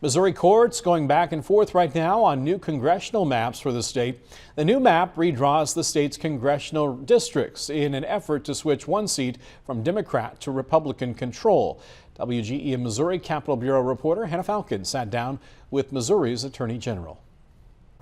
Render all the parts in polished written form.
Missouri courts going back and forth right now on new congressional maps for the state. The new map redraws the state's congressional districts in an effort to switch one seat from Democrat to Republican control. WGEM Missouri Capitol Bureau reporter Hannah Falcon sat down with Missouri's Attorney General.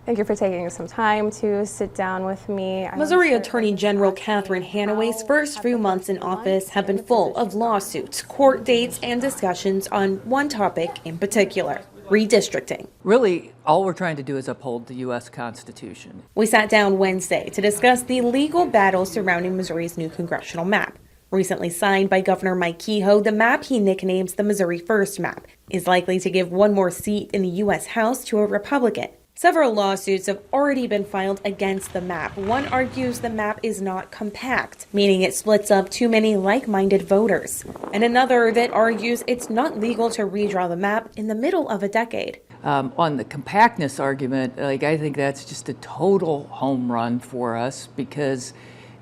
Thank you for taking some time to sit down with me. Missouri Attorney General Catherine Hanaway's first few months in office have been full of lawsuits, court dates, and discussions on one topic in particular: redistricting. Really, all we're trying to do is uphold the U.S. Constitution. We sat down Wednesday to discuss the legal battle surrounding Missouri's new congressional map. Recently signed by Governor Mike Kehoe, the map he nicknames the Missouri First map is likely to give one more seat in the U.S. House to a Republican. Several lawsuits have already been filed against the map. One argues the map is not compact, meaning it splits up too many like-minded voters. And another that argues it's not legal to redraw the map in the middle of a decade. On the compactness argument, I think that's just a total home run for us because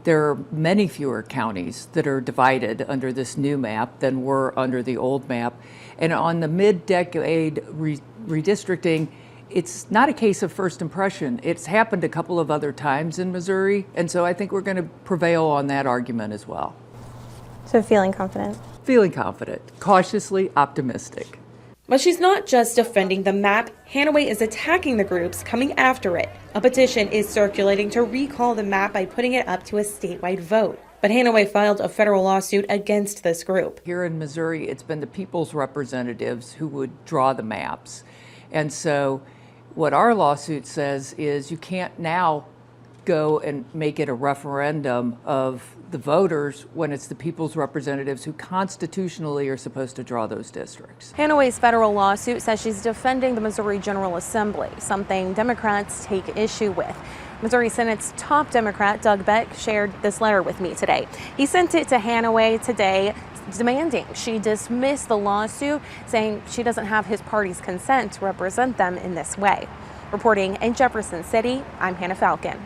there are many fewer counties that are divided under this new map than were under the old map. And on the mid-decade redistricting, it's not a case of first impression. It's happened a couple of other times in Missouri, and so I think we're going to prevail on that argument as well. So feeling confident? Feeling confident, cautiously optimistic. But she's not just defending the map. Hanaway is attacking the groups coming after it. A petition is circulating to recall the map by putting it up to a statewide vote. But Hanaway filed a federal lawsuit against this group. Here in Missouri, it's been the people's representatives who would draw the maps. And so what our lawsuit says is you can't now go and make it a referendum of the voters when it's the people's representatives who constitutionally are supposed to draw those districts. Hanaway's federal lawsuit says she's defending the Missouri General Assembly, something Democrats take issue with. Missouri Senate's top Democrat, Doug Beck, shared this letter with me today. He sent it to Hanaway today, demanding she dismiss the lawsuit, saying she doesn't have his party's consent to represent them in this way. Reporting in Jefferson City, I'm Hannah Falcon.